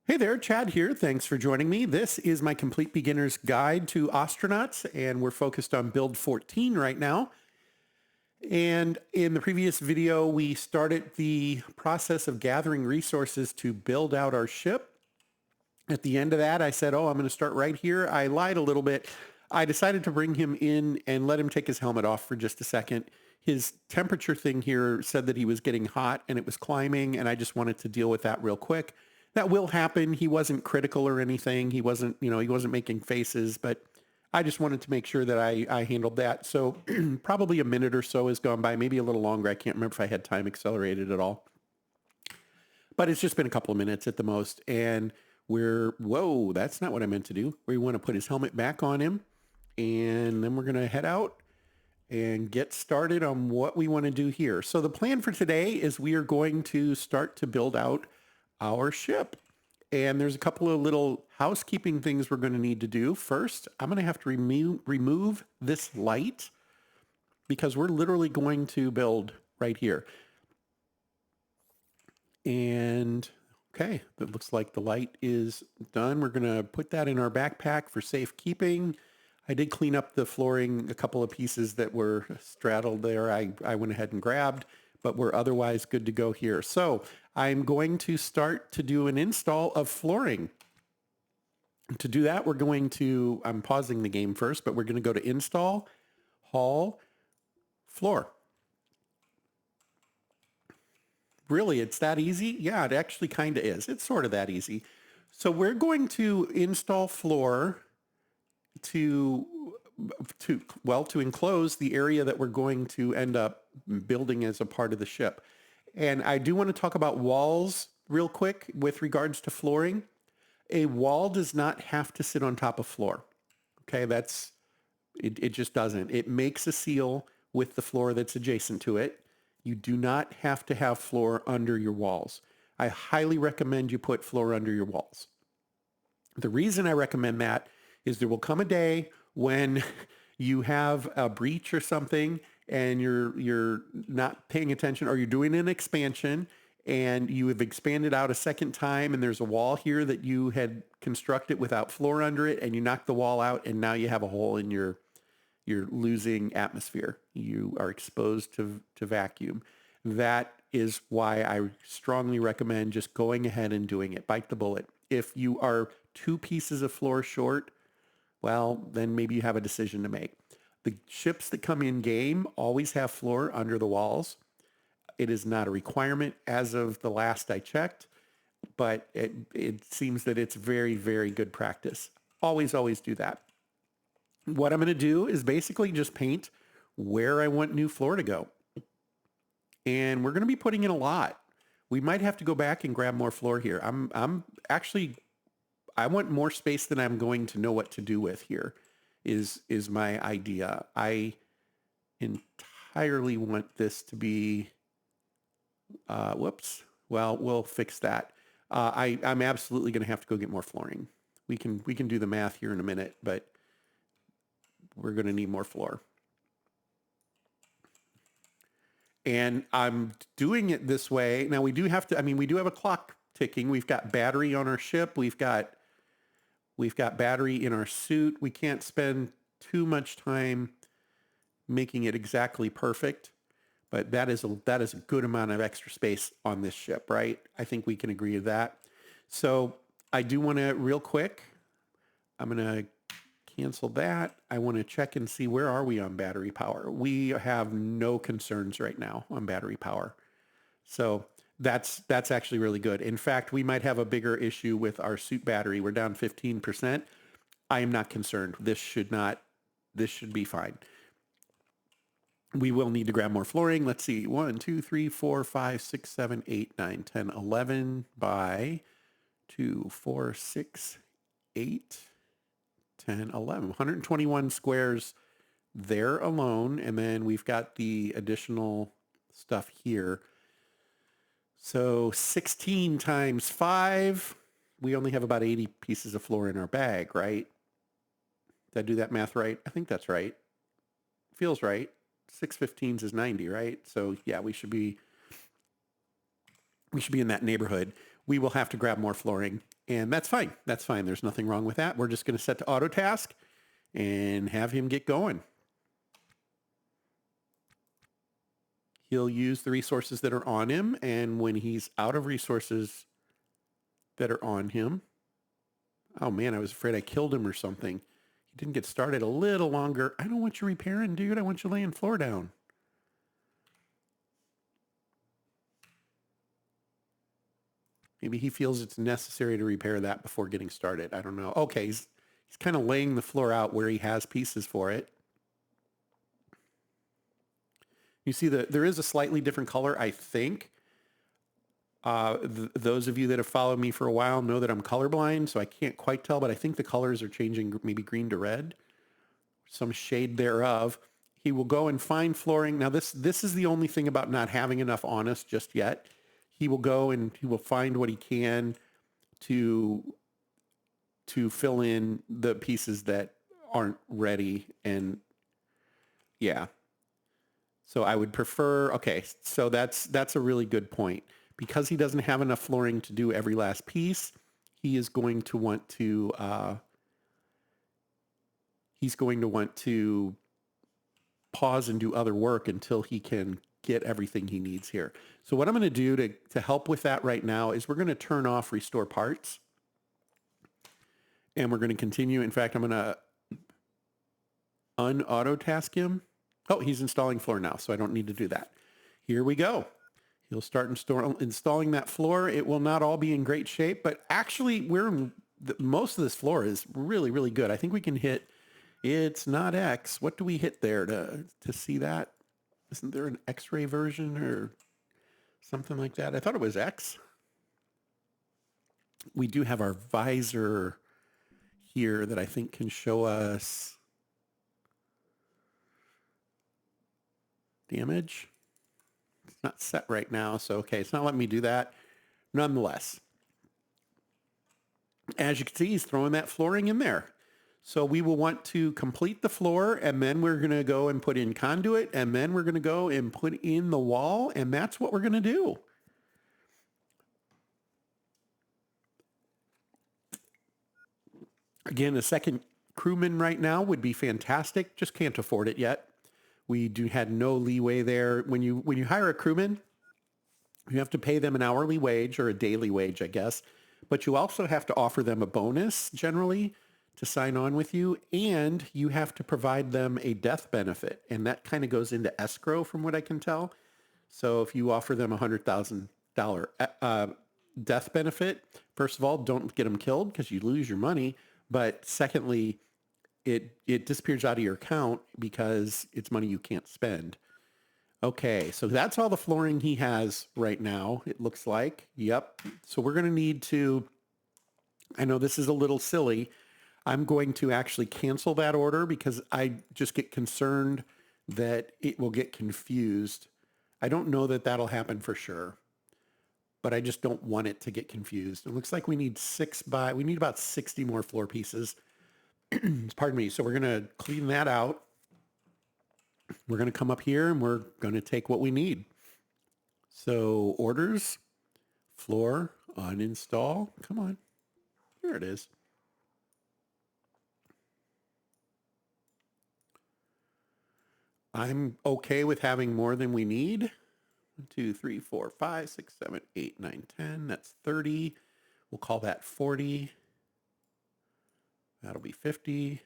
Hey there, Chad here. Thanks for joining me. This is my complete beginner's guide to Ostranauts, and we're focused on build 14 right now. And in the previous video, we started the process of gathering resources to build out our ship. At the end of that, I said, I'm going to start right here. I lied a little bit. I decided to bring him in and let him take his helmet off for just a second. His temperature thing here said that he was getting hot and it was climbing, and I just wanted to deal with that real quick. That will happen. He wasn't critical or anything. He wasn't making faces, but I just wanted to make sure that I handled that. So probably a minute or so has gone by, maybe a little longer. I can't remember if I had time accelerated at all. But it's just been a couple of minutes at the most. And whoa, that's not what I meant to do. We want to put his helmet back on him. And then we're going to head out and get started on what we want to do here. So the plan for today is we are going to start to build out our ship. And there's a couple of little housekeeping things we're going to need to do. First, I'm going to have to remove this light because we're literally going to build right here. And okay, it looks like the light is done. We're going to put that in our backpack for safekeeping. I did clean up the flooring, a couple of pieces that were straddled there. I went ahead and grabbed, but we're otherwise good to go here. So I'm going to start to do an install of flooring. To do that, I'm pausing the game first, but we're going to go to install, haul, floor. Really, it's that easy? Yeah, it actually kind of is. It's sort of that easy. So we're going to install floor to enclose the area that we're going to end up building as a part of the ship. And I do want to talk about walls real quick with regards to flooring. A wall does not have to sit on top of floor. Okay, it just doesn't. It makes a seal with the floor that's adjacent to it. You do not have to have floor under your walls. I highly recommend you put floor under your walls. The reason I recommend that is there will come a day when you have a breach or something and you're not paying attention, or you're doing an expansion and you have expanded out a second time and there's a wall here that you had constructed without floor under it, and you knock the wall out and now you have a hole in you're losing atmosphere. You are exposed to vacuum. That is why I strongly recommend just going ahead and doing it. Bite the bullet. If you are 2 pieces of floor short, well, then maybe you have a decision to make. The ships that come in game always have floor under the walls. It is not a requirement as of the last I checked, but it seems that it's very, very good practice. Always do that. What I'm going to do is basically just paint where I want new floor to go. And we're going to be putting in a lot. We might have to go back and grab more floor here. I want more space than I'm going to know what to do with here is my idea. I entirely want this to be, whoops. Well, we'll fix that. I'm absolutely going to have to go get more flooring. We can do the math here in a minute, but we're going to need more floor. And I'm doing it this way. Now we do have a clock ticking. We've got battery on our ship. We've got battery in our suit. We can't spend too much time making it exactly perfect, but that is a good amount of extra space on this ship, right? I think we can agree to that. So I do want to, real quick, I'm going to cancel that. I want to check and see, where are we on battery power? We have no concerns right now on battery power. So that's actually really good. In fact, we might have a bigger issue with our suit battery. We're down 15%. I am not concerned. This should be fine. We will need to grab more flooring. Let's see. 1, 2, 3, 4, 5, 6, 7, 8, 9, 10, 11 by 2, 4, 6, 8, 10, 11. 121 squares there alone. And then we've got the additional stuff here. So 16 times 5, we only have about 80 pieces of floor in our bag, right? Did I do that math right? I think that's right. Feels right. 6 15s is 90, right? So yeah, we should be in that neighborhood. we will have to grab more flooring. And that's fine. That's fine. There's nothing wrong with that. We're just going to set to auto task and have him get going. He'll use the resources that are on him. And when he's out of resources that are on him, oh man, I was afraid I killed him or something. He didn't get started a little longer. I don't want you repairing, dude. I want you laying floor down. Maybe he feels it's necessary to repair that before getting started. I don't know. Okay, he's kind of laying the floor out where he has pieces for it. You see that there is a slightly different color, I think. Those of you that have followed me for a while know that I'm colorblind, so I can't quite tell, but I think the colors are changing, maybe green to red, some shade thereof. He will go and find flooring. Now, this is the only thing about not having enough on us just yet. He will go and he will find what he can to fill in the pieces that aren't ready. And yeah, so I would prefer, okay, so that's a really good point. Because he doesn't have enough flooring to do every last piece, he is going to want to, pause and do other work until he can get everything he needs here. So what I'm going to do to help with that right now is we're going to turn off restore parts. And we're going to continue. In fact, I'm going to un-auto task him. Oh, he's installing floor now, so I don't need to do that. Here we go. He'll start installing that floor. It will not all be in great shape, but actually most of this floor is really, really good. I think we can hit, it's not X. What do we hit there to see that? Isn't there an X-ray version or something like that? I thought it was X. We do have our visor here that I think can show us damage. It's not set right now, so okay, it's not letting me do that. Nonetheless, as you can see, he's throwing that flooring in there. So we will want to complete the floor, and then we're going to go and put in conduit, and then we're going to go and put in the wall, and that's what we're going to do. Again, a second crewman right now would be fantastic. Just can't afford it yet. We had no leeway there. When you hire a crewman, you have to pay them an hourly wage or a daily wage, I guess. But you also have to offer them a bonus generally to sign on with you, and you have to provide them a death benefit. And that kind of goes into escrow from what I can tell. So if you offer them $100,000 death benefit, first of all, don't get them killed because you lose your money. But secondly, it disappears out of your account because it's money you can't spend. Okay, so that's all the flooring he has right now, it looks like. Yep. So we're going to need to, I know this is a little silly. I'm going to actually cancel that order because I just get concerned that it will get confused. I don't know that that'll happen for sure, but I just don't want it to get confused. It looks like we need about 60 more floor pieces. Pardon me. So we're going to clean that out. We're going to come up here and we're going to take what we need. So orders, floor, uninstall. Come on. Here it is. I'm okay with having more than we need. 1, 2, 3, 4, 5, 6, 7, 8, 9, 10. That's 30. We'll call that 40. That'll be 50.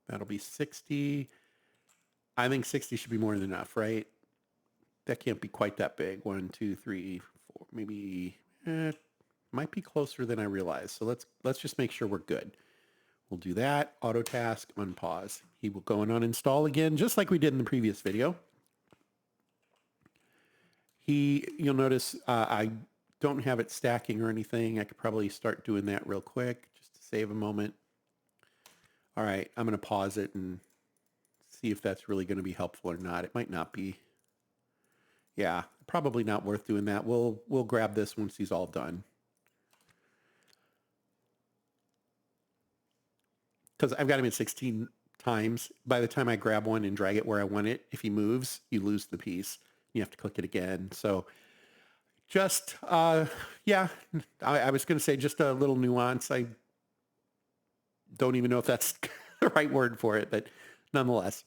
That'll be 60. I think 60 should be more than enough, right? That can't be quite that big. 1, 2, 3, 4, maybe might be closer than I realized. So let's just make sure we're good. We'll do that. Auto task, unpause. He will go and uninstall again, just like we did in the previous video. You'll notice I don't have it stacking or anything. I could probably start doing that real quick just to save a moment. All right, I'm going to pause it and see if that's really going to be helpful or not. It might not be. Yeah, probably not worth doing that. We'll grab this once he's all done. Because I've got him at 16 times. By the time I grab one and drag it where I want it, if he moves, you lose the piece. You have to click it again. So Just, yeah, I was going to say just a little nuance. I don't even know if that's the right word for it, but nonetheless.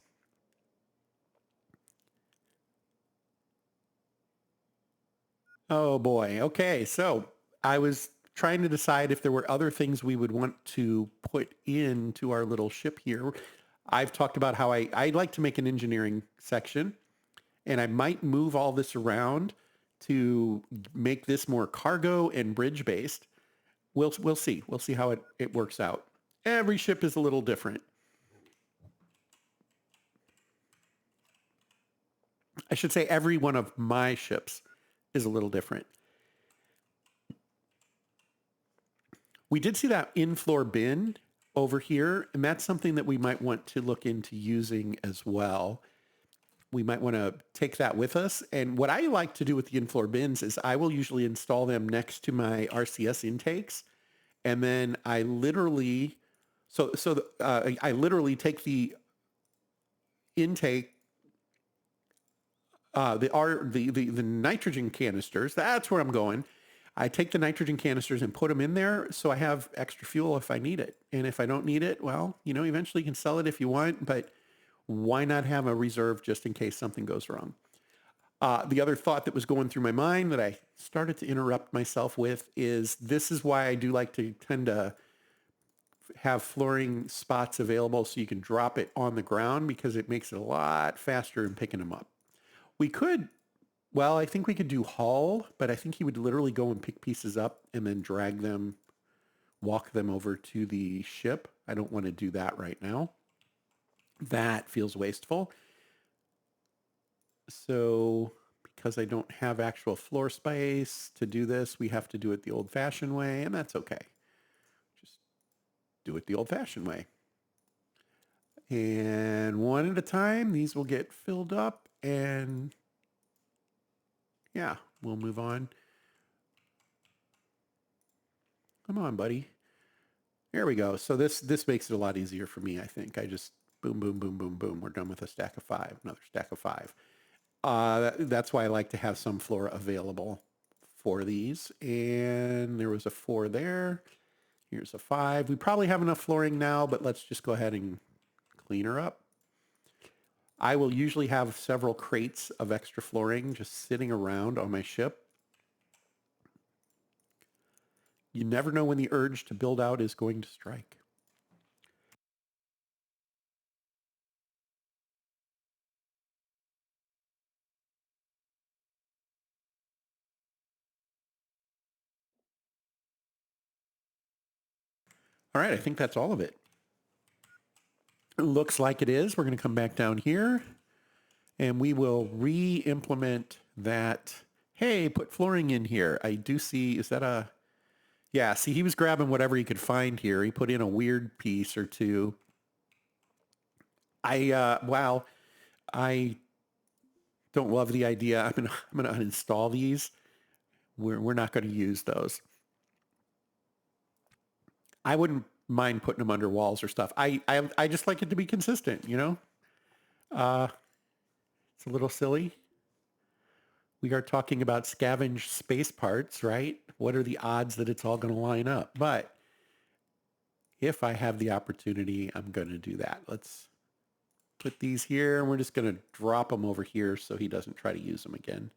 Oh boy. Okay. So I was trying to decide if there were other things we would want to put into our little ship here. I've talked about how I'd like to make an engineering section, and I might move all this around to make this more cargo and bridge based. We'll see. We'll see how it works out. Every ship is a little different. I should say every one of my ships is a little different. We did see that in-floor bin over here, and that's something that we might want to look into using as well. We might want to take that with us. And what I like to do with the in-floor bins is I will usually install them next to my RCS intakes, and then I literally, I literally take the intake, the nitrogen canisters. That's where I'm going. I take the nitrogen canisters and put them in there so I have extra fuel if I need it. And if I don't need it, well, eventually you can sell it if you want, but why not have a reserve just in case something goes wrong? The other thought that was going through my mind that I started to interrupt myself with is this is why I do like to tend to have flooring spots available so you can drop it on the ground because it makes it a lot faster in picking them up. We could, well, I think we could do haul, but I think he would literally go and pick pieces up and then drag them, walk them over to the ship. I don't want to do that right now. That feels wasteful. So because I don't have actual floor space to do this, we have to do it the old-fashioned way, and that's okay. Just do it the old-fashioned way. And one at a time, these will get filled up, and yeah, we'll move on. Come on, buddy. There we go. So this makes it a lot easier for me, I think. I just boom, boom, boom, boom, boom. We're done with a stack of 5, another stack of 5. That's why I like to have some floor available for these. And there was a 4 there. Here's a 5. We probably have enough flooring now, but let's just go ahead and clean her up. I will usually have several crates of extra flooring just sitting around on my ship. You never know when the urge to build out is going to strike. All right, I think that's all of it. It looks like it is. We're going to come back down here and we will re-implement that. Hey, put flooring in here. I do see, is that a, yeah, see, he was grabbing whatever he could find here. He put in a weird piece or two. Wow, I don't love the idea. I'm gonna uninstall these. We're not going to use those. I wouldn't mind putting them under walls or stuff. I just like it to be consistent, Uh, it's a little silly. We are talking about scavenged space parts, right? What are the odds that it's all going to line up? But if I have the opportunity, I'm going to do that. Let's put these here, and we're just going to drop them over here so he doesn't try to use them again.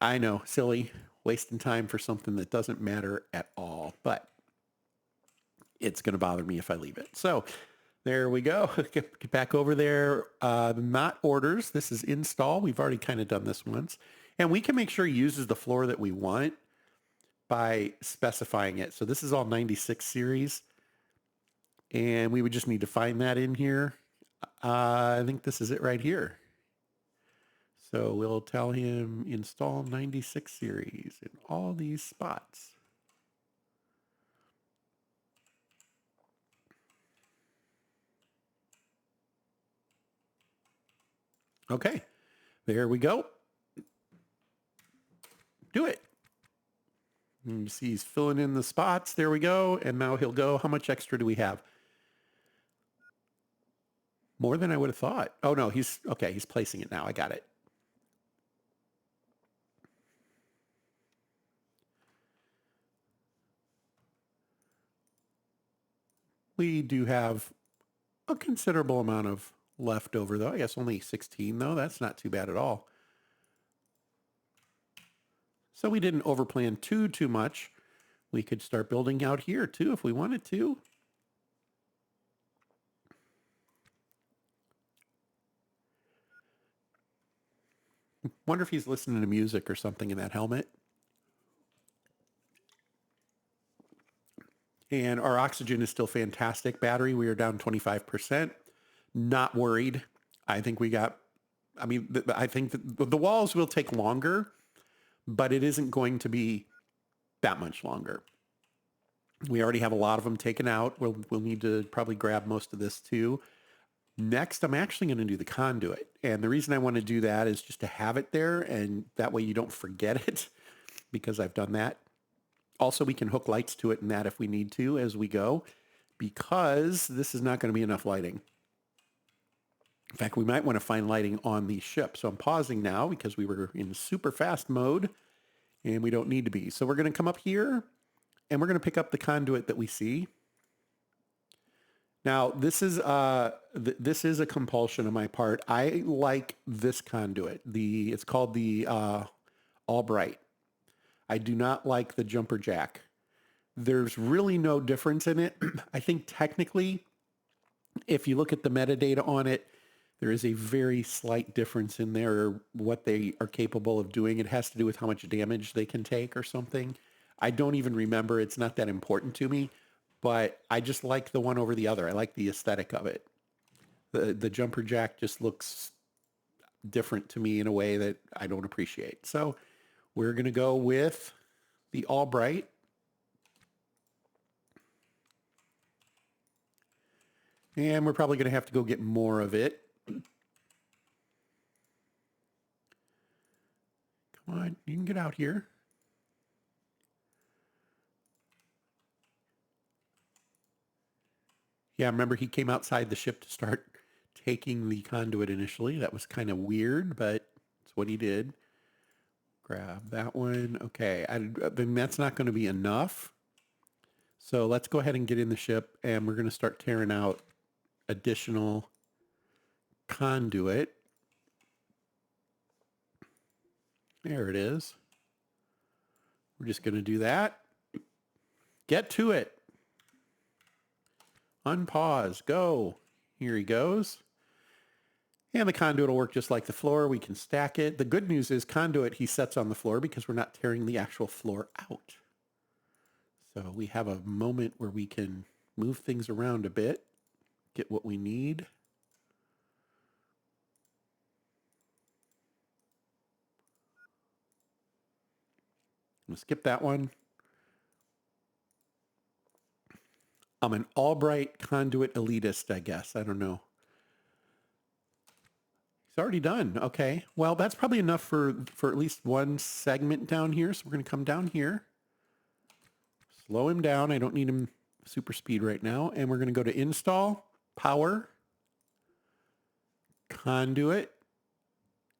I know, silly, wasting time for something that doesn't matter at all, but it's going to bother me if I leave it. So there we go. Get back over there. Not orders. This is install. We've already kind of done this once. And we can make sure he uses the floor that we want by specifying it. So this is all 96 series. And we would just need to find that in here. I think this is it right here. So we'll tell him install 96 series in all these spots. Okay, there we go. Do it. And you see he's filling in the spots. There we go. And now he'll go. How much extra do we have? More than I would have thought. Oh, no, he's okay. He's placing it now. I got it. We do have a considerable amount of leftover, though. I guess only 16, though. That's not too bad at all. So we didn't overplan too much. We could start building out here, too, if we wanted to. Wonder if he's listening to music or something in that helmet. And our oxygen is still fantastic. Battery, we are down 25%. Not worried. I think we got, I think the walls will take longer, but it isn't going to be that much longer. We already have a lot of them taken out. We'll need to probably grab most of this too. Next, I'm actually going to do the conduit. And the reason I want to do that is just to have it there, and that way you don't forget it, because I've done that. Also, we can hook lights to it and that if we need to as we go, because this is not going to be enough lighting. In fact, we might want to find lighting on the ship. So I'm pausing now because we were in super fast mode and we don't need to be. So we're going to come up here and we're going to pick up the conduit that we see. Now, this is a compulsion on my part. I like this conduit. It's called the Albright. I do not like the jumper jack. There's really no difference in it. I think technically, if you look at the metadata on it, there is a very slight difference in there, what they are capable of doing. It has to do with how much damage they can take or something. I don't even remember. It's not that important to me, but I just like the one over the other. I like the aesthetic of it. The jumper jack just looks different to me in a way that I don't appreciate. So we're going to go with the Albright. And we're probably going to have to go get more of it. Come on, you can get out here. Yeah, remember he came outside the ship to start taking the conduit initially. That was kind of weird, but it's what he did. Grab that one. Okay, then that's not going to be enough. So let's go ahead and get in the ship, and we're going to start tearing out additional conduit. There it is. We're just going to do that. Get to it. Unpause. Go. Here he goes. And the conduit will work just like the floor. We can stack it. The good news is conduit he sets on the floor because we're not tearing the actual floor out. So we have a moment where we can move things around a bit, get what we need. I'm going to skip that one. I'm an Albright conduit elitist, I guess. I don't know. It's already done. Okay. Well, that's probably enough for at least one segment down here. So we're going to come down here. Slow him down. I don't need him super speed right now. And we're going to go to install, power, conduit.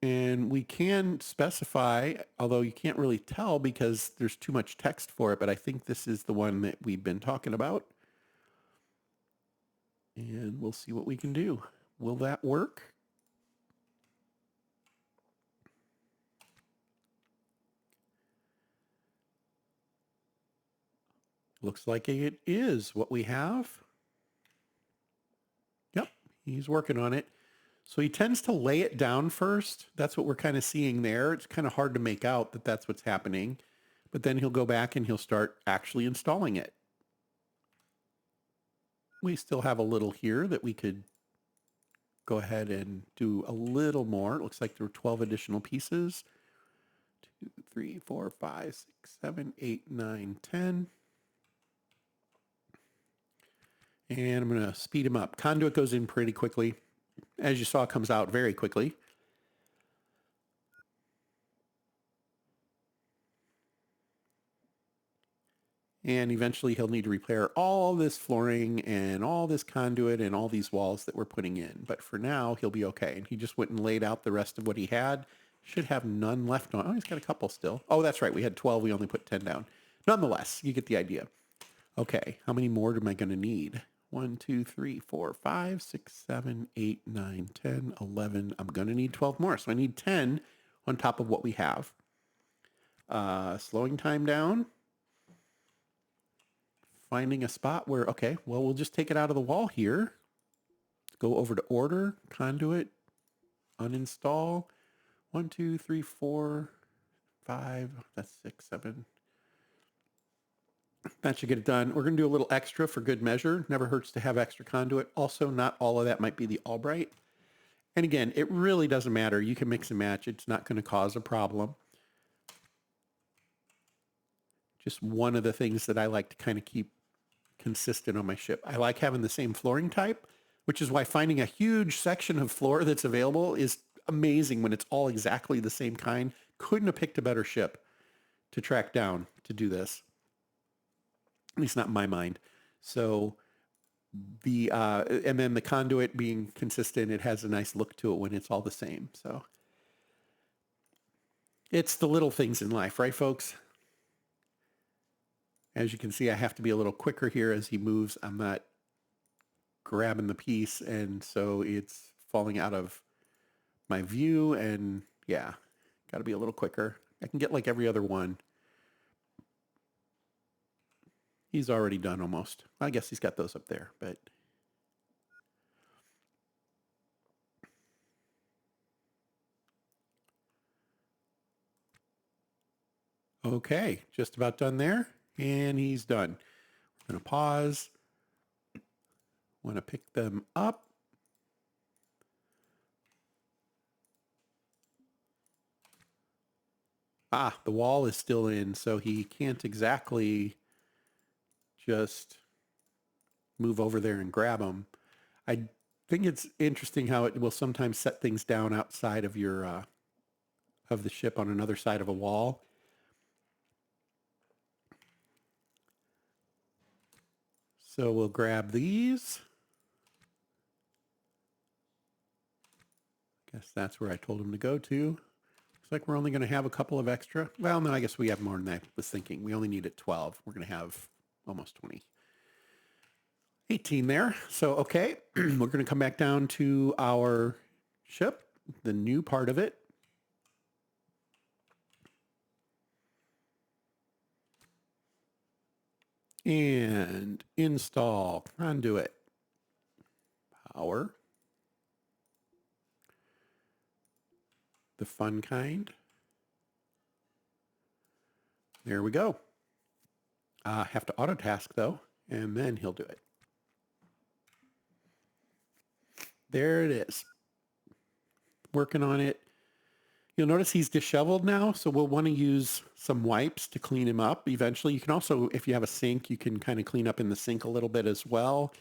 And we can specify, although you can't really tell because there's too much text for it, but I think this is the one that we've been talking about. And we'll see what we can do. Will that work? Looks like it is what we have. Yep, he's working on it. So he tends to lay it down first. That's what we're kind of seeing there. It's kind of hard to make out that that's what's happening. But then he'll go back and he'll start actually installing it. We still have a little here that we could go ahead and do a little more. It looks like there were 12 additional pieces. 2, 3, 4, 5, 6, 7, 8, 9, 10. And I'm going to speed him up. Conduit goes in pretty quickly. As you saw, it comes out very quickly. And eventually he'll need to repair all this flooring and all this conduit and all these walls that we're putting in. But for now, he'll be okay. And he just went and laid out the rest of what he had. Should have none left on. Oh, he's got a couple still. Oh, that's right. We had 12. We only put 10 down. Nonetheless, you get the idea. Okay, how many more am I going to need? 1, 2, 3, 4, 5, 6, 7, 8, 9, 10, 11. I'm going to need 12 more. So I need 10 on top of what we have. Slowing time down. Finding a spot where, okay, well, we'll just take it out of the wall here. Go over to order, conduit, uninstall. 1, 2, 3, 4, 5. That's 6, 7. That should get it done. We're going to do a little extra for good measure. Never hurts to have extra conduit. Also, not all of that might be the Albright. And again, it really doesn't matter. You can mix and match. It's not going to cause a problem. Just one of the things that I like to kind of keep consistent on my ship. I like having the same flooring type, which is why finding a huge section of floor that's available is amazing when it's all exactly the same kind. Couldn't have picked a better ship to track down to do this. At least not in my mind. So the and then the conduit being consistent, it has a nice look to it when it's all the same. So it's the little things in life, right, folks? As you can see, I have to be a little quicker here as he moves. I'm not grabbing the piece, and so it's falling out of my view, and yeah, got to be a little quicker. I can get like every other one. He's already done almost. I guess he's got those up there, but okay, just about done there, and he's done. We're going to pause. Want to pick them up. Ah, the wall is still in, so he can't exactly just move over there and grab them. I think it's interesting how it will sometimes set things down outside of your of the ship on another side of a wall. So we'll grab these. Guess that's where I told him to go to. Looks like we're only going to have a couple of extra. Well, no, I guess we have more than I was thinking. We only needed 12. We're going to have almost 20. 18 there. So, okay, we're going to come back down to our ship, the new part of it. And install conduit. Power. The fun kind. There we go. Have to auto task though, and then he'll do it. There it is. Working on it. You'll notice he's disheveled now, so we'll want to use some wipes to clean him up eventually. You can also, if you have a sink, you can kind of clean up in the sink a little bit as well.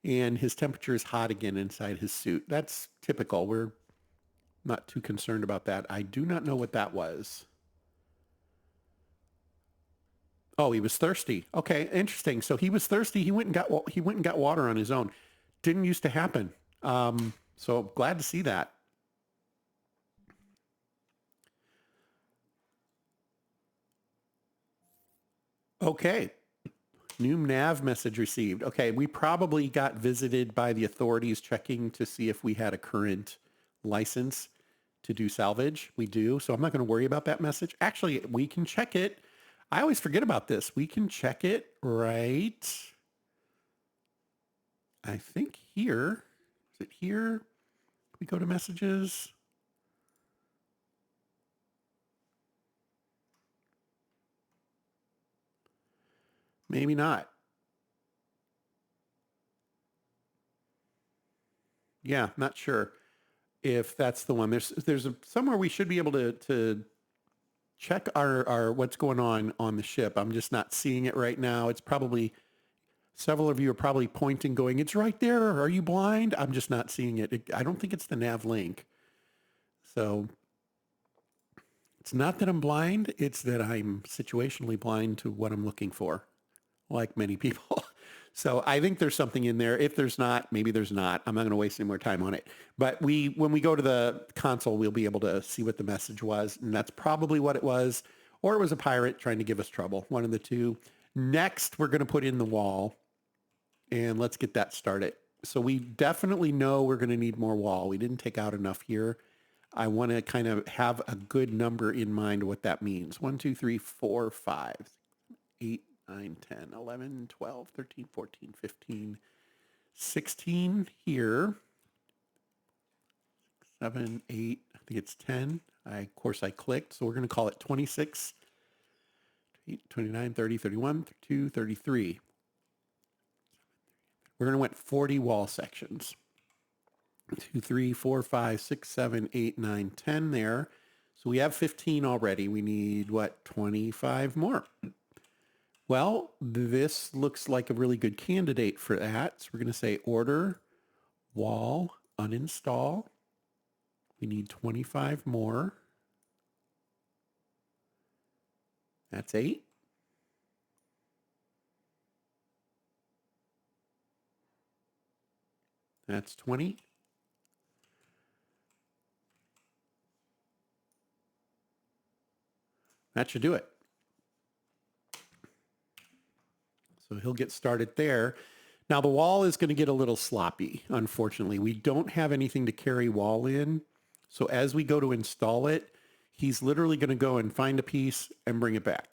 And his temperature is hot again inside his suit. That's typical. We're not too concerned about that. I do not know what that was. Oh, he was thirsty. Okay, interesting. So he was thirsty. He went and got water on his own. Didn't used to happen. So glad to see that. Okay. New nav message received. Okay, we probably got visited by the authorities checking to see if we had a current license to do salvage. We do, so I'm not going to worry about that message. Actually, we can check it. I always forget about this. We can check it right. I think here. Is it here? We go to messages. Maybe not. Yeah, not sure if that's the one. There's somewhere we should be able to check our what's going on the ship. I'm just not seeing it right now. It's probably several of you are probably pointing, going, "It's right there. Are you blind?" I'm just not seeing it. I don't think it's the nav link. So it's not that I'm blind. It's that I'm situationally blind to what I'm looking for, like many people. So I think there's something in there. If there's not, maybe there's not. I'm not going to waste any more time on it. But when we go to the console, we'll be able to see what the message was. And that's probably what it was. Or it was a pirate trying to give us trouble. One of the two. Next, we're going to put in the wall. And let's get that started. So we definitely know we're going to need more wall. We didn't take out enough here. I want to kind of have a good number in mind what that means. 1, 2, 3, 4, 5, 8, 9, 10, 11, 12, 13, 14, 15, 16 here. 7, 8, I think it's 10. Of course, I clicked. So we're going to call it 26, 29, 30, 31, 32, 33. We're going to want 40 wall sections. 2, 3, 4, 5, 6, 7, 8, 9, 10 there. So we have 15 already. We need, what, 25 more? Well, this looks like a really good candidate for that. So we're going to say order, wall, uninstall. We need 25 more. That's 8. That's 20. That should do it. So he'll get started there. Now the wall is going to get a little sloppy, unfortunately. We don't have anything to carry wall in. So as we go to install it, he's literally going to go and find a piece and bring it back,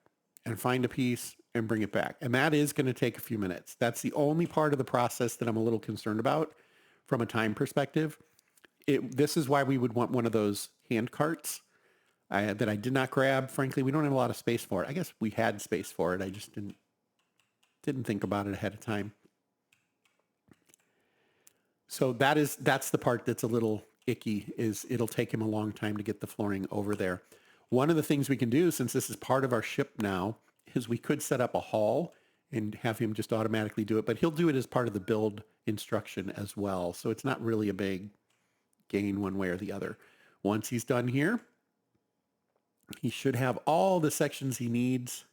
and find a piece and bring it back. And that is going to take a few minutes. That's the only part of the process that I'm a little concerned about from a time perspective. This is why we would want one of those hand carts that I did not grab. Frankly, we don't have a lot of space for it. I guess we had space for it. I just didn't think about it ahead of time. So that's the part that's a little icky, is it'll take him a long time to get the flooring over there. One of the things we can do, since this is part of our ship now, is we could set up a hall and have him just automatically do it, but he'll do it as part of the build instruction as well. So it's not really a big gain one way or the other. Once he's done here, he should have all the sections he needs.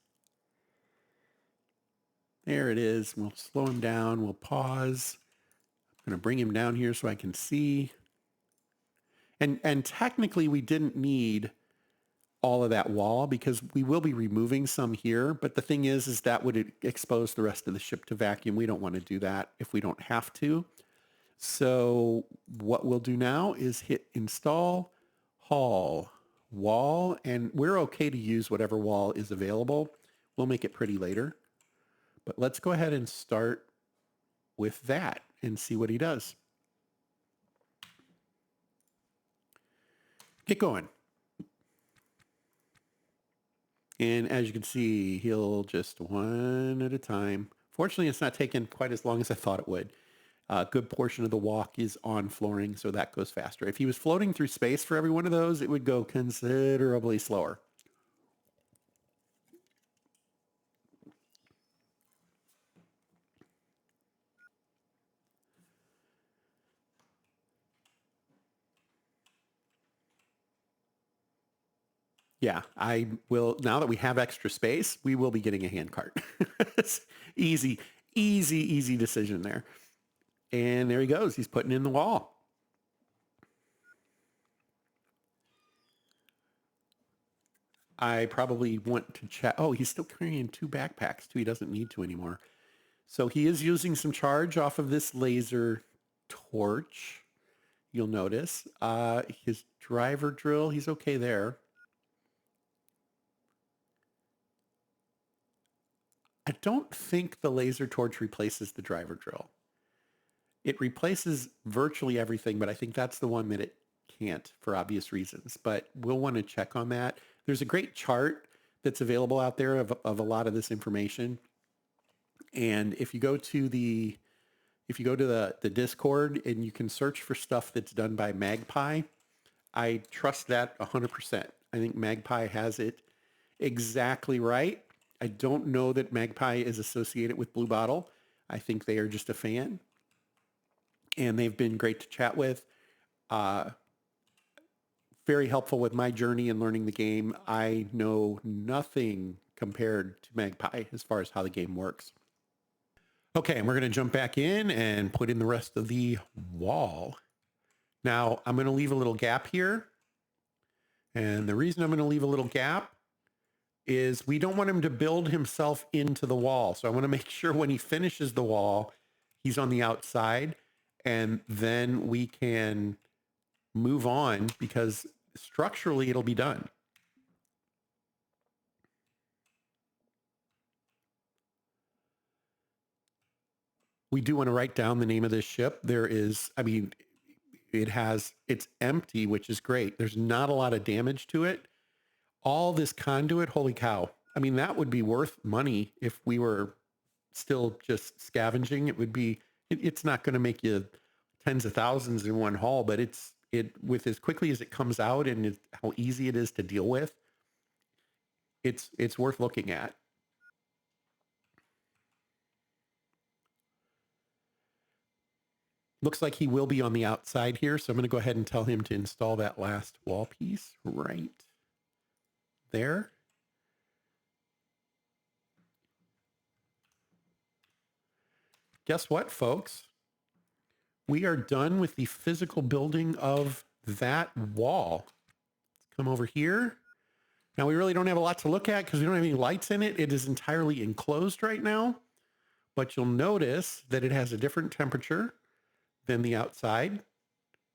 There it is. We'll slow him down. We'll pause. I'm going to bring him down here so I can see. And technically we didn't need all of that wall because we will be removing some here. But the thing is that would expose the rest of the ship to vacuum. We don't want to do that if we don't have to. So what we'll do now is hit install hall wall, and we're okay to use whatever wall is available. We'll make it pretty later. But let's go ahead and start with that and see what he does. Get going. And as you can see, he'll just one at a time. Fortunately, it's not taking quite as long as I thought it would. A good portion of the walk is on flooring, so that goes faster. If he was floating through space for every one of those, it would go considerably slower. Yeah, I will. Now that we have extra space, we will be getting a hand cart. Easy, easy, easy decision there. And there he goes. He's putting in the wall. I probably want to check. Oh, he's still carrying 2 backpacks too. He doesn't need to anymore. So he is using some charge off of this laser torch. You'll notice his driver drill. He's okay there. I don't think the laser torch replaces the driver drill. It replaces virtually everything, but I think that's the one that it can't for obvious reasons. But we'll want to check on that. There's a great chart that's available out there of a lot of this information. And if you go to the Discord and you can search for stuff that's done by Magpie, I trust that 100%. I think Magpie has it exactly right. I don't know that Magpie is associated with Blue Bottle. I think they are just a fan. And they've been great to chat with. Very helpful with my journey in learning the game. I know nothing compared to Magpie as far as how the game works. Okay, and we're going to jump back in and put in the rest of the wall. Now, I'm going to leave a little gap here. And the reason I'm going to leave a little gap is we don't want him to build himself into the wall. So I want to make sure when he finishes the wall He's on the outside, and then we can move on because structurally it'll be done. We do want to write down the name of this ship. There is, I mean, it's empty, which is great. There's not a lot of damage to it. All this conduit, holy cow. I mean, that would be worth money if we were still just scavenging. It's not going to make you tens of thousands in one haul, but it with as quickly as it comes out and how easy it is to deal with, it's worth looking at. Looks like he will be on the outside here, so I'm going to go ahead and tell him to install that last wall piece right there. Guess what, folks? We are done with the physical building of that wall. Let's come over here. Now, we really don't have a lot to look at because we don't have any lights in it. It is entirely enclosed right now, but you'll notice that it has a different temperature than the outside.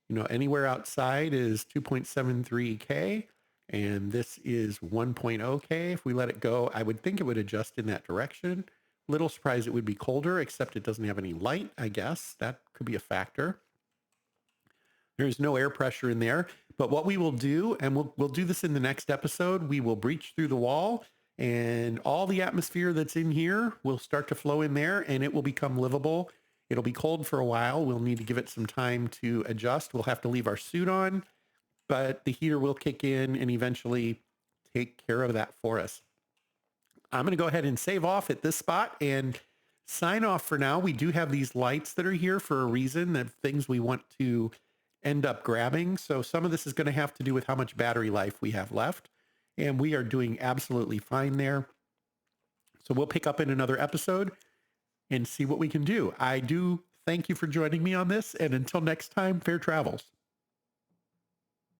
You know, anywhere outside is 2.73 K, and this is 1.0 K. If we let it go, I would think it would adjust in that direction. Little surprised it would be colder, except it doesn't have any light, I guess. That could be a factor. There's no air pressure in there. But what we will do, and we'll do this in the next episode, we will breach through the wall, and all the atmosphere that's in here will start to flow in there, and it will become livable. It'll be cold for a while. We'll need to give it some time to adjust. We'll have to leave our suit on, but the heater will kick in and eventually take care of that for us. I'm going to go ahead and save off at this spot and sign off for now. We do have these lights that are here for a reason, that things we want to end up grabbing. So some of this is going to have to do with how much battery life we have left, and we are doing absolutely fine there. So we'll pick up in another episode and see what we can do. I do thank you for joining me on this, and until next time, fair travels.